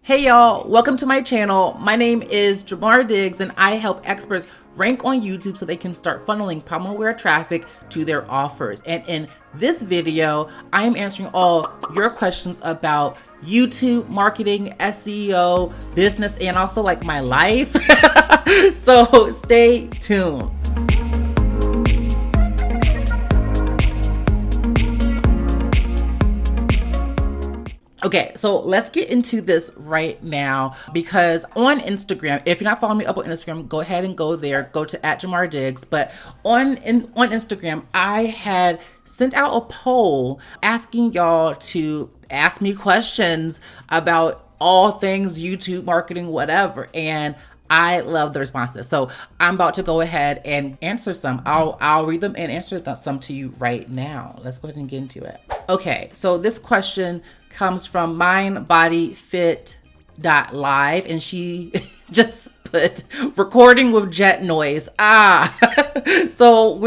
Hey y'all, welcome to my channel. My name is Jamar and I help experts rank on YouTube so they can start funneling problem aware traffic to their offers. And in this video, I am answering all your questions about YouTube marketing, SEO, business, and also like my life. So stay tuned. Okay, so let's get into this right now because on Instagram, if you're not following me up on Instagram, go ahead and go there, go to @JamarDiggs. But on Instagram, I had sent out a poll asking y'all to ask me questions about all things YouTube marketing, whatever. And I love the responses. So I'm about to go ahead and answer some. I'll read them and answer some to you right now. Let's go ahead and get into it. Okay, so this question comes from mindbodyfit.live and she just put recording with jet noise. So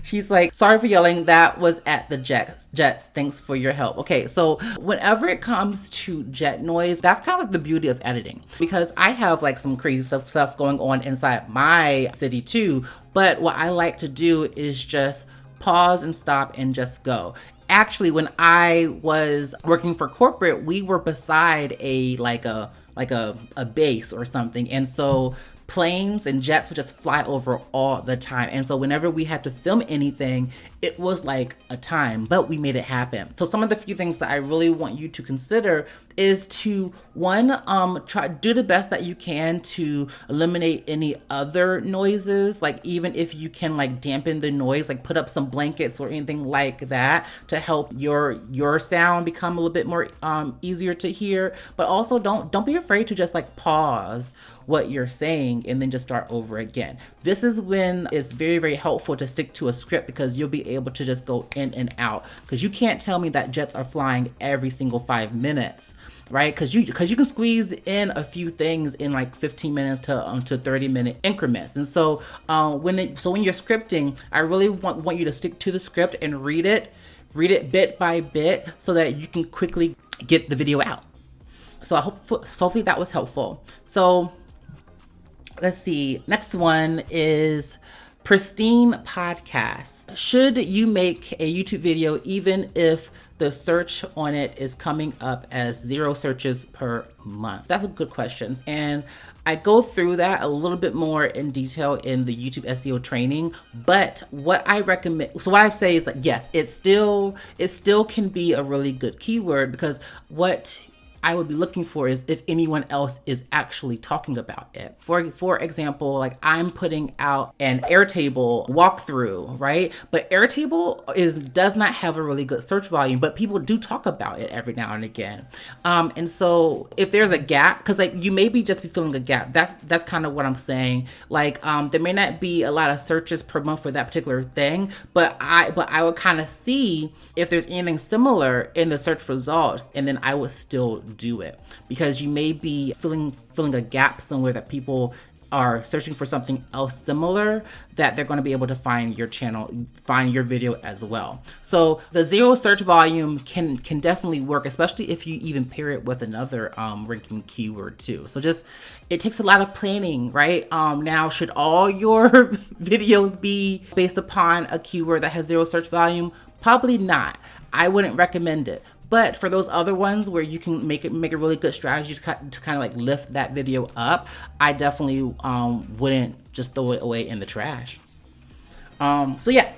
she's like, sorry for yelling, that was at the jets. Thanks for your help. Okay, so whenever it comes to jet noise, that's kind of like the beauty of editing, because I have like some crazy stuff going on inside my city too. But what I like to do is just pause and stop and just go. Actually, when I was working for corporate, we were beside a base or something. And so planes and jets would just fly over all the time. And so whenever we had to film anything, it was like a time, but we made it happen. So some of the few things that I really want you to consider is to try do the best that you can to eliminate any other noises. Like even if you can like dampen the noise, like put up some blankets or anything like that to help your sound become a little bit more easier to hear. But also don't be afraid to just like pause what you're saying and then just start over again. This is when it's very, very helpful to stick to a script, because you'll be able to just go in and out, because you can't tell me that jets are flying every single 5 minutes, right? Because you can squeeze in a few things in like 15 minutes to 30-minute increments. And so when you're scripting, I really want you to stick to the script and read it bit by bit so that you can quickly get the video out. So hopefully that was helpful. So let's see. Next one is Pristine Podcast. Should you make a YouTube video even if the search on it is coming up as 0 searches per month? That's a good question. And I go through that a little bit more in detail in the YouTube SEO training. But what I recommend, so what I say is that yes, it still can be a really good keyword, because what I would be looking for is if anyone else is actually talking about it. For example, like I'm putting out an Airtable walkthrough, right? But Airtable does not have a really good search volume, but people do talk about it every now and again. And so if there's a gap, because like you maybe just be feeling a gap. That's kind of what I'm saying. Like there may not be a lot of searches per month for that particular thing, but I would kind of see if there's anything similar in the search results, and then I would still do it, because you may be feeling a gap somewhere that people are searching for something else similar that they're going to be able to find your channel, find your video as well. So the 0 search volume can definitely work, especially if you even pair it with another ranking keyword too. So it takes a lot of planning, right? Now, should all your videos be based upon a keyword that has 0 search volume? Probably not. I wouldn't recommend it. But for those other ones where you can make a really good strategy to kind of like lift that video up, I definitely wouldn't just throw it away in the trash. So yeah,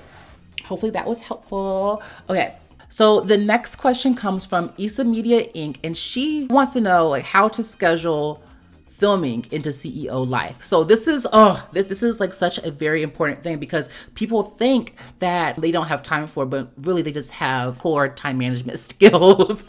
hopefully that was helpful. Okay, so the next question comes from Issa Media Inc. and she wants to know like how to schedule filming into CEO life. So this is like such a very important thing, because people think that they don't have time for it, but really they just have poor time management skills.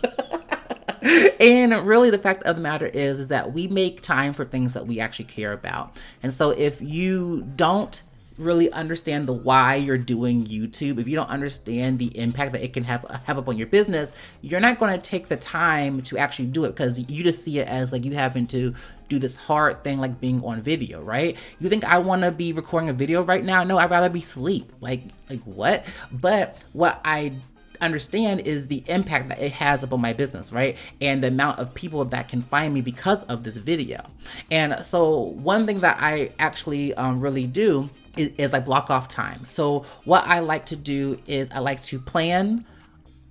And really the fact of the matter is that we make time for things that we actually care about. And so if you don't really understand the why you're doing YouTube, if you don't understand the impact that it can have upon your business, you're not going to take the time to actually do it, because you just see it as like you having to do this hard thing like being on video, right? You think I want to be recording a video right now? No, I'd rather be asleep. Like what? But what I understand is the impact that it has upon my business, right? And the amount of people that can find me because of this video. And so one thing that I actually really do is I block off time. So what I like to do is I like to plan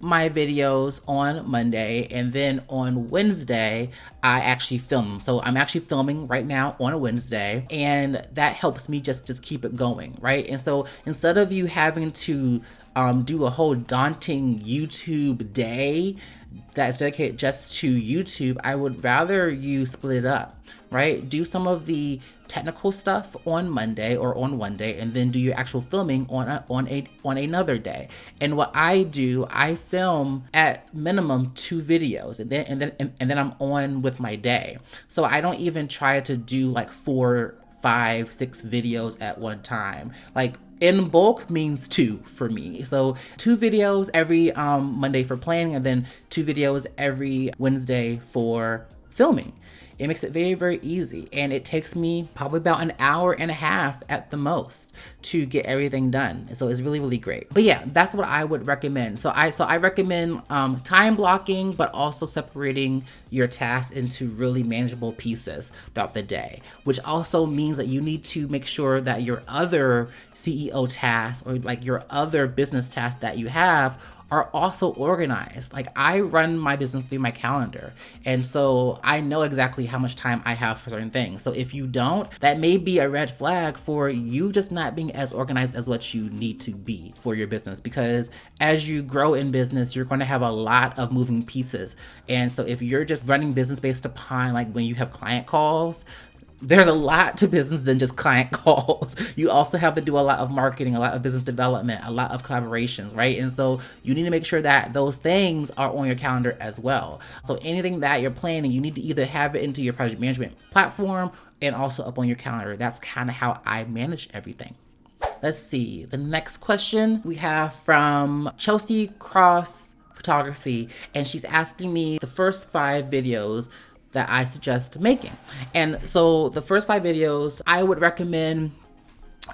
my videos on Monday, and then on Wednesday I actually film them. So I'm actually filming right now on a Wednesday, and that helps me just keep it going, right? And so instead of you having to do a whole daunting YouTube day that's dedicated just to YouTube, I would rather you split it up, right? Do some of the technical stuff on Monday or on one day, and then do your actual filming on another day. And what I do, I film at minimum 2 videos, and then I'm on with my day. So I don't even try to do like 4, 5, 6 videos at one time. Like, in bulk means 2 for me. So 2 videos every Monday for planning, and then 2 videos every Wednesday for filming. It makes it very, very easy, and it takes me probably about an hour and a half at the most to get everything done. So it's really, really great. But yeah, that's what I would recommend. So I recommend time blocking, but also separating your tasks into really manageable pieces throughout the day, which also means that you need to make sure that your other CEO tasks or like your other business tasks that you have are also organized. Like, I run my business through my calendar, and so I know exactly how much time I have for certain things. So if you don't, that may be a red flag for you just not being as organized as what you need to be for your business, because as you grow in business, you're going to have a lot of moving pieces. And so if you're just running business based upon like when you have client calls, there's a lot to business than just client calls. You also have to do a lot of marketing, a lot of business development, a lot of collaborations, right? And so you need to make sure that those things are on your calendar as well. So anything that you're planning, you need to either have it into your project management platform and also up on your calendar. That's kind of how I manage everything. Let's see. The next question we have from Chelsea Cross Photography, and she's asking me the first 5 videos that I suggest making. And so the first 5 videos, I would recommend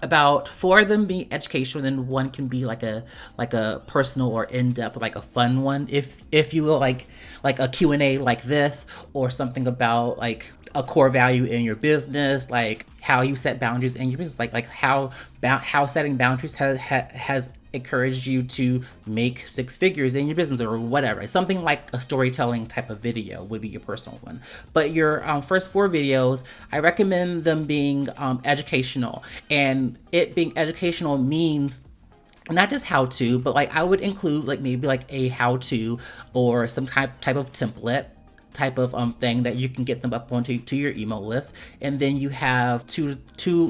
about 4 of them being educational, then 1 can be like a personal or in-depth, like a fun one, if you will, like a Q&A like this, or something about like a core value in your business, like how you set boundaries in your business, like how setting boundaries has encouraged you to make 6 figures in your business or whatever. Something like a storytelling type of video would be your personal one. But your first 4 videos, I recommend them being educational. And it being educational means not just how to, but like I would include like maybe like a how to or some type of template type of thing that you can get them up onto your email list. And then you have two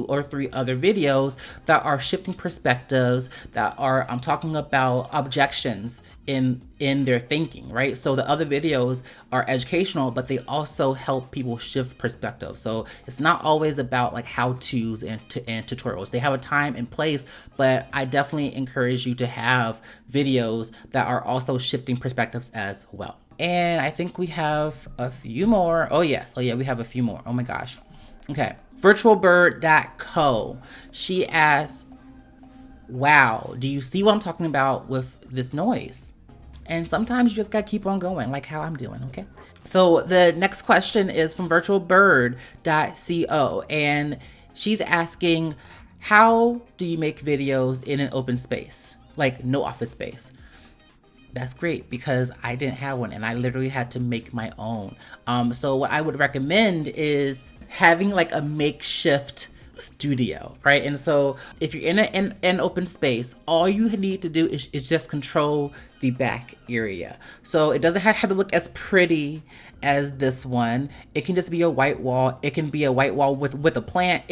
or three other videos that are shifting perspectives, that are talking about objections in their thinking, right? So the other videos are educational, but they also help people shift perspective. So it's not always about like how-tos and tutorials. They have a time and place, but I definitely encourage you to have videos that are also shifting perspectives as well. And I think we have a few more. Oh yes. Oh yeah, we have a few more. Oh my gosh. Okay. Virtualbird.co. She asks, wow, do you see what I'm talking about with this noise? And sometimes you just gotta keep on going, like how I'm doing, okay? So the next question is from virtualbird.co, and she's asking, how do you make videos in an open space, like no office space? That's great, because I didn't have one and I literally had to make my own. So what I would recommend is having like a makeshift studio, right? And so if you're in an open space, all you need to do is just control the back area. So it doesn't have to look as pretty as this one. It can just be a white wall. It can be a white wall with a plant.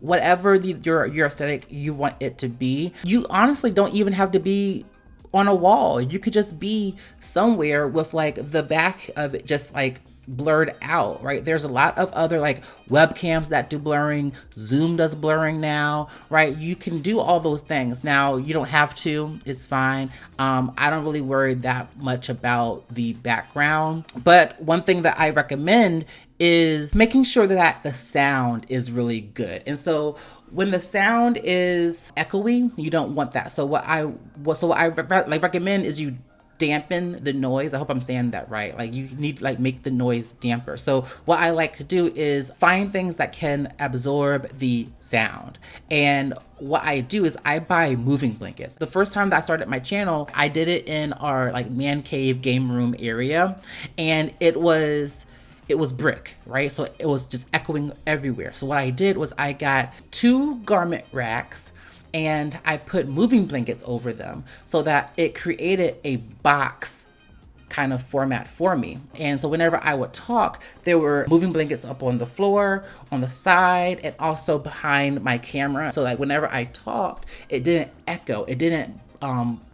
Whatever your aesthetic you want it to be. You honestly don't even have to be on a wall. You could just be somewhere with like the back of it just like blurred out, right? There's a lot of other like webcams that do blurring. Zoom does blurring now, right? You can do all those things. Now you don't have to, it's fine. I don't really worry that much about the background, but one thing that I recommend is making sure that the sound is really good. And so when the sound is echoey, you don't want that. So what I recommend is you dampen the noise. I hope I'm saying that right. Like you need to like make the noise damper. So what I like to do is find things that can absorb the sound. And what I do is I buy moving blankets. The first time that I started my channel, I did it in our like man cave game room area, and it was brick, right? So it was just echoing everywhere. So what I did was I got 2 garment racks and I put moving blankets over them so that it created a box kind of format for me. And so whenever I would talk, there were moving blankets up on the floor, on the side, and also behind my camera. So like whenever I talked, it didn't echo. It didn't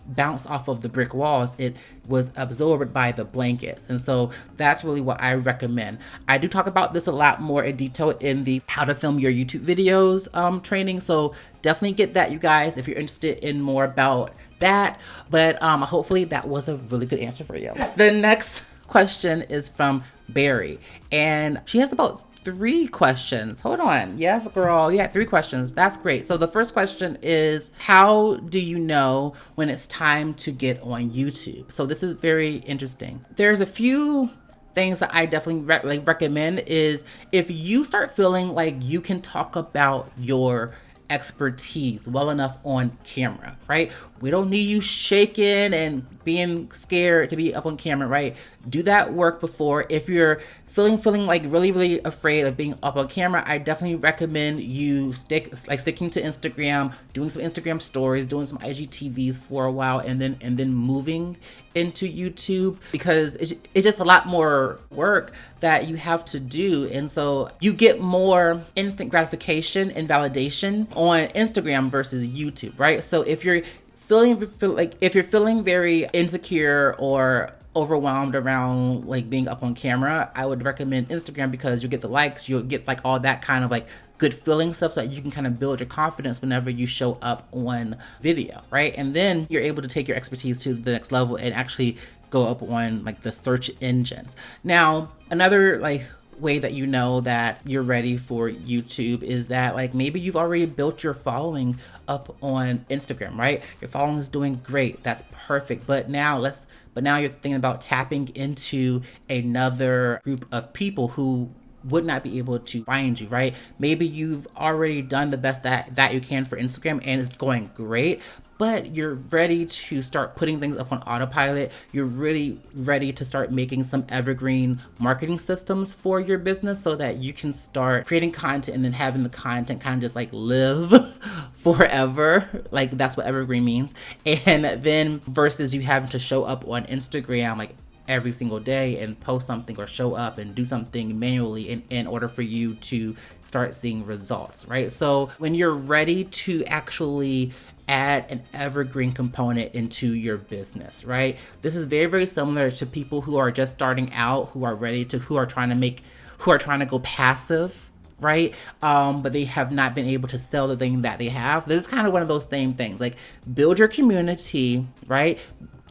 bounce off of the brick walls. It was absorbed by the blankets. And so that's really what I recommend. I do talk about this a lot more in detail in the how to film your YouTube videos training. So definitely get that, you guys, if you're interested in more about that. But hopefully that was a really good answer for you. The next question is from Barry, and she has about 3 questions. Hold on. Yes, girl. Yeah, 3 questions. That's great. So the first question is, how do you know when it's time to get on YouTube? So this is very interesting. There's a few things that I definitely recommend is if you start feeling like you can talk about your expertise well enough on camera, right? We don't need you shaking and being scared to be up on camera, right? Do that work before. If you're feeling like really afraid of being up on camera, I definitely recommend you sticking to Instagram, doing some Instagram stories, doing some IGTVs for a while, and then moving into YouTube, because it's just a lot more work that you have to do. And so you get more instant gratification and validation on Instagram versus YouTube, right? So if you're feeling very insecure or overwhelmed around like being up on camera, I would recommend Instagram, because you'll get the likes, you'll get like all that kind of like good feeling stuff, so that you can kind of build your confidence whenever you show up on video, right? And then you're able to take your expertise to the next level and actually go up on like the search engines. Now, another like way that you know that you're ready for YouTube is that like maybe you've already built your following up on Instagram, right? Your following is doing great. That's perfect. But now you're thinking about tapping into another group of people who would not be able to find you, right? Maybe you've already done the best that you can for Instagram and it's going great, but you're ready to start putting things up on autopilot. You're really ready to start making some evergreen marketing systems for your business so that you can start creating content and then having the content kind of just like live forever. Like that's what evergreen means. And then versus you having to show up on Instagram like every single day and post something or show up and do something manually in order for you to start seeing results, right? So when you're ready to actually add an evergreen component into your business, right? This is very similar to people who are just starting out, who are trying to go passive, right? But they have not been able to sell the thing that they have. This is kind of one of those same things, like build your community, right?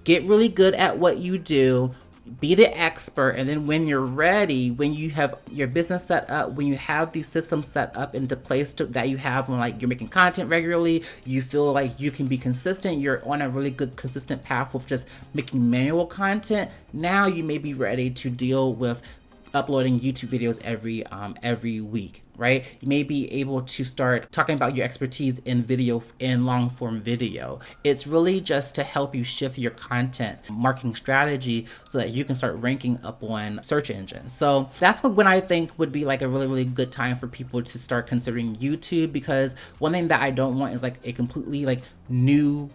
Get really good at what you do, be the expert, and then when you're ready, when you have your business set up, when you have these systems set up into place that you have, when like you're making content regularly, you feel like you can be consistent, you're on a really good consistent path with just making manual content, now you may be ready to deal with uploading YouTube videos every week, right? You may be able to start talking about your expertise in long form video. It's really just to help you shift your content marketing strategy so that you can start ranking up on search engines. So that's when I think would be like a really good time for people to start considering YouTube, because one thing that I don't want is like a completely like new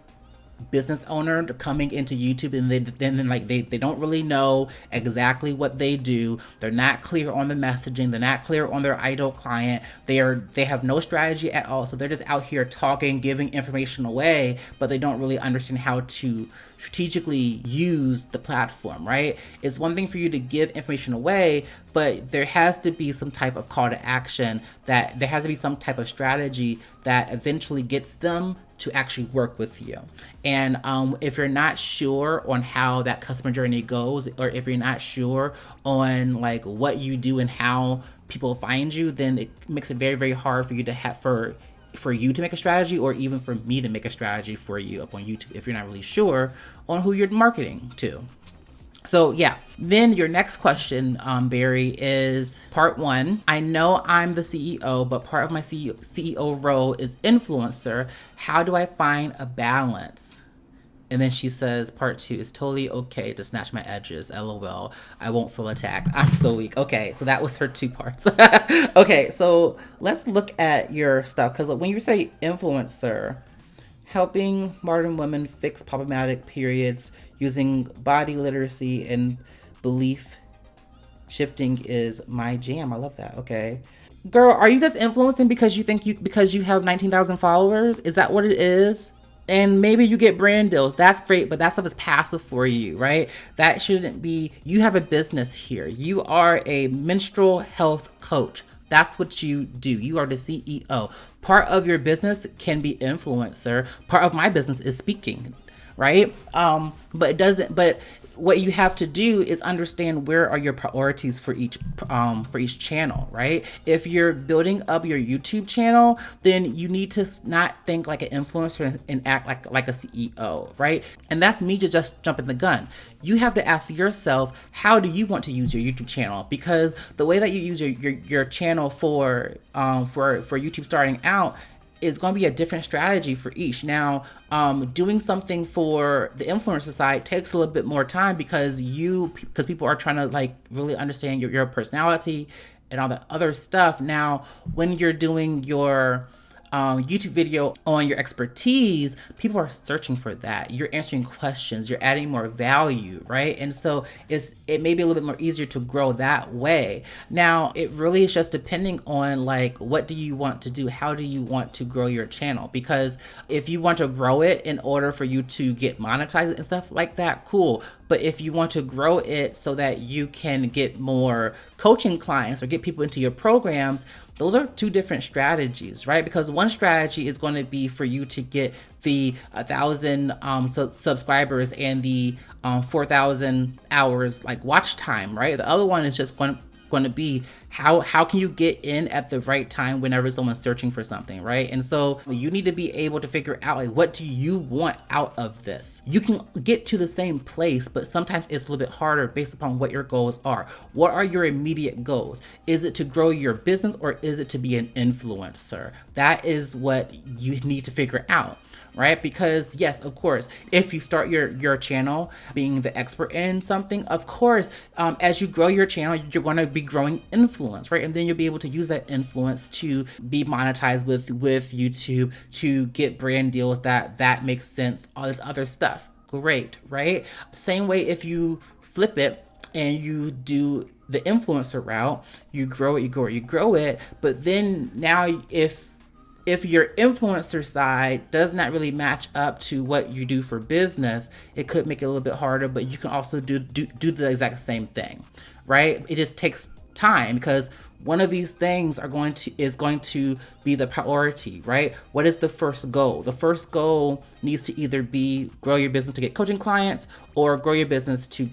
business owner coming into YouTube and they don't really know exactly what they do. They're not clear on the messaging. They're not clear on their ideal client. They have no strategy at all. So they're just out here talking, giving information away, but they don't really understand how to strategically use the platform, right? It's one thing for you to give information away, but there has to be some type of call to action, that there has to be some type of strategy that eventually gets them to actually work with you. And if you're not sure on how that customer journey goes, or if you're not sure on like what you do and how people find you, then it makes it very hard for you to have for you to make a strategy, or even for me to make a strategy for you up on YouTube if you're not really sure on who you're marketing to. So yeah, then your next question, Barry, is part 1. I know I'm the CEO, but part of my CEO role is influencer. How do I find a balance? And then she says, part 2, is totally okay to snatch my edges. LOL. I won't feel attacked. I'm so weak. Okay, so that was her 2 parts. Okay, so let's look at your stuff. Because when you say influencer, helping modern women fix problematic periods using body literacy and belief shifting is my jam. I love that. Okay. Girl, are you just influencing because you have 19,000 followers? Is that what it is? And maybe you get brand deals. That's great, but that stuff is passive for you, right? That shouldn't be. You have a business here. You are a menstrual health coach. That's what you do. You are the CEO. Part of your business can be influencer. Part of my business is speaking, right? But what you have to do is understand where are your priorities for each channel, right? If you're building up your YouTube channel, then you need to not think like an influencer and act like a CEO, right? And that's me to just jumping the gun. You have to ask yourself, how do you want to use your YouTube channel? Because the way that you use your channel for YouTube starting out is going to be a different strategy for each. Now, doing something for the influencer side takes a little bit more time because people are trying to like really understand your personality and all that other stuff. Now, when you're doing your YouTube video on your expertise, people are searching for that. You're answering questions, you're adding more value, right? And so it may be a little bit more easier to grow that way. Now, it really is just depending on like, what do you want to do? How do you want to grow your channel? Because if you want to grow it in order for you to get monetized and stuff like that, cool. But if you want to grow it so that you can get more coaching clients or get people into your programs, those are 2 different strategies, right? Because one strategy is going to be for you to get the 1,000 subscribers and the 4,000 hours like watch time, right? The other one is just going to be how can you get in at the right time whenever someone's searching for something, right? And so you need to be able to figure out like, what do you want out of this? You can get to the same place, but sometimes it's a little bit harder based upon what your goals are. What are your immediate goals? Is it to grow your business or is it to be an influencer? That is what you need to figure out, right? Because yes, of course, if you start your channel being the expert in something, of course, as you grow your channel, you're going to be growing influence, right? And then you'll be able to use that influence to be monetized with YouTube, to get brand deals that makes sense, all this other stuff. Great, right? Same way if you flip it and you do the influencer route, you grow it, but then now if your influencer side does not really match up to what you do for business, it could make it a little bit harder, but you can also do the exact same thing, right? It just takes time because one of these things is going to be the priority, right? What is the first goal? The first goal needs to either be grow your business to get coaching clients or grow your business to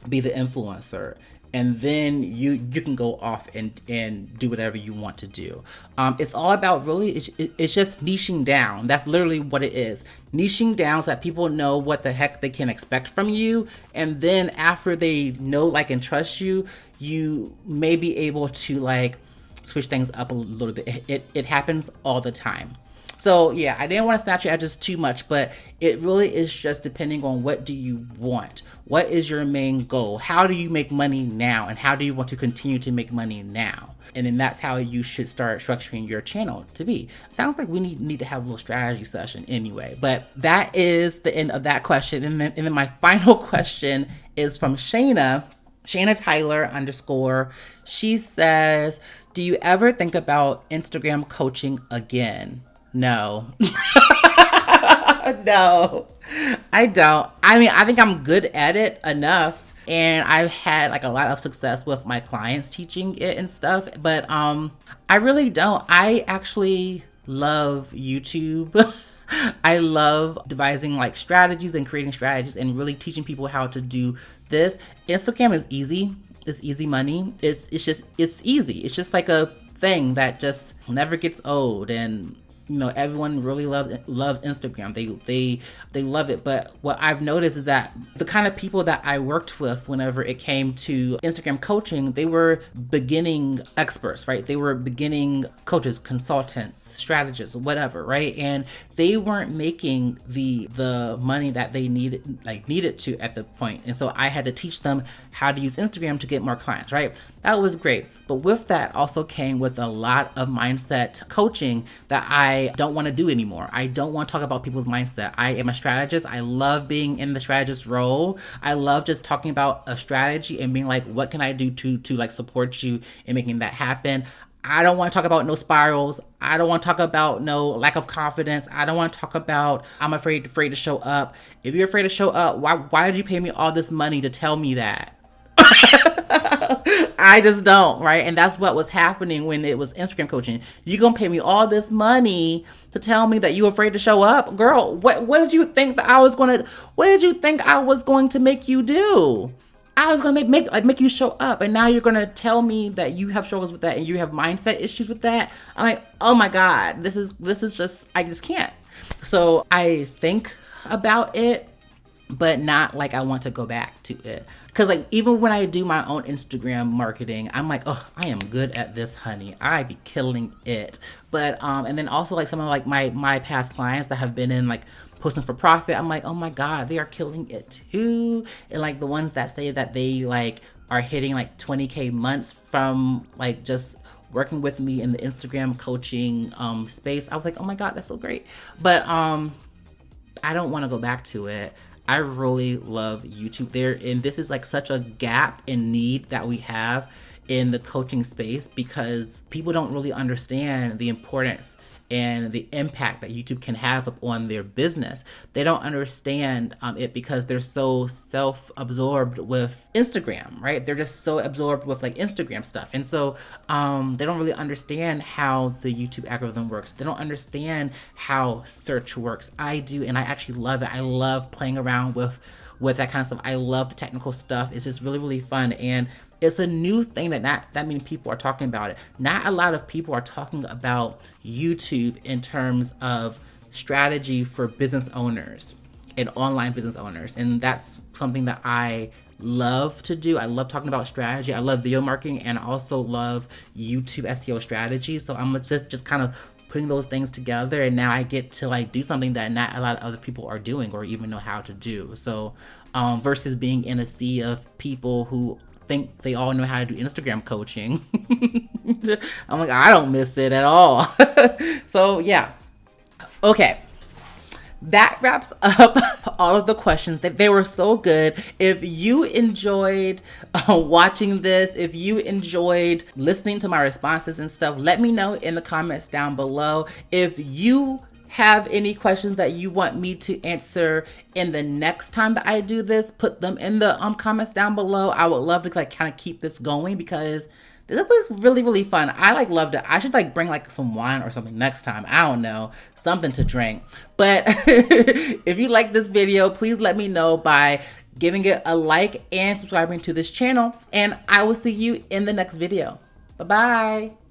be the influencer. And then you can go off and do whatever you want to do. It's all about really, it's just niching down. That's literally what it is. Niching down so that people know what the heck they can expect from you. And then after they know, like, and trust you, you may be able to like switch things up a little bit. It happens all the time. So yeah, I didn't want to snatch your edges too much, but it really is just depending on what do you want? What is your main goal? How do you make money now? And how do you want to continue to make money now? And then that's how you should start structuring your channel to be. Sounds like we need to have a little strategy session anyway, but that is the end of that question. And then my final question is from Shayna Tyler _. She says, do you ever think about Instagram coaching again? No. No, I don't. I mean, I think I'm good at it enough, and I've had like a lot of success with my clients teaching it and stuff, but I really don't. I actually love YouTube. I love devising like strategies and creating strategies and really teaching people how to do this. Instagram is easy. It's easy money. It's easy. It's just like a thing that just never gets old. And everyone really loves Instagram. They love it. But what I've noticed is that the kind of people that I worked with whenever it came to Instagram coaching, they were beginning experts, right? They were beginning coaches, consultants, strategists, whatever, right? And they weren't making the money that they needed to at the point. And so I had to teach them how to use Instagram to get more clients, right? That was great. But with that also came with a lot of mindset coaching that I don't want to do anymore. I don't want to talk about people's mindset. I am a strategist. I love being in the strategist role. I love just talking about a strategy and being like, what can I do to like support you in making that happen? I don't want to talk about no spirals. I don't want to talk about no lack of confidence. I don't want to talk about I'm afraid to show up. If you're afraid to show up, why did you pay me all this money to tell me that? I just don't, right? And that's what was happening when it was Instagram coaching. You gonna pay me all this money to tell me that you afraid to show up? Girl, what did you think that what did you think I was going to make you do? I was gonna make you show up, and now you're gonna tell me that you have struggles with that and you have mindset issues with that. I'm like, oh my God, this is just, I just can't. So I think about it, but not like I want to go back to it. Cause like even when I do my own Instagram marketing, I'm like, oh, I am good at this, honey. I be killing it. But and then also like some of like my past clients that have been in like posting for profit, I'm like, oh my God, they are killing it too. And like the ones that say that they like are hitting like 20K months from like just working with me in the Instagram coaching space, I was like, oh my God, that's so great. But I don't want to go back to it. I really love YouTube there. And this is like such a gap in need that we have in the coaching space because people don't really understand the importance and the impact that YouTube can have on their business. They don't understand it because they're so self-absorbed with Instagram, right? They're just so absorbed with like Instagram stuff. And so they don't really understand how the YouTube algorithm works. They don't understand how search works. I do, and I actually love it. I love playing around with that kind of stuff. I love the technical stuff. It's just really, really fun. And it's a new thing that many people are talking about it. Not a lot of people are talking about YouTube in terms of strategy for business owners and online business owners. And that's something that I love to do. I love talking about strategy. I love video marketing, and I also love YouTube SEO strategy. So I'm just kind of putting those things together, and now I get to like do something that not a lot of other people are doing or even know how to do. So versus being in a sea of people who think they all know how to do Instagram coaching. I'm like, I don't miss it at all. So yeah. Okay. That wraps up all of the questions. They were so good. If you enjoyed watching this, if you enjoyed listening to my responses and stuff, let me know in the comments down below. If you have any questions that you want me to answer in the next time that I do this, put them in the comments down below. I would love to like kind of keep this going because this was really, really fun. I like loved it. I should like bring like some wine or something next time. I don't know, something to drink. But if you like this video, please let me know by giving it a like and subscribing to this channel. And I will see you in the next video. Bye-bye.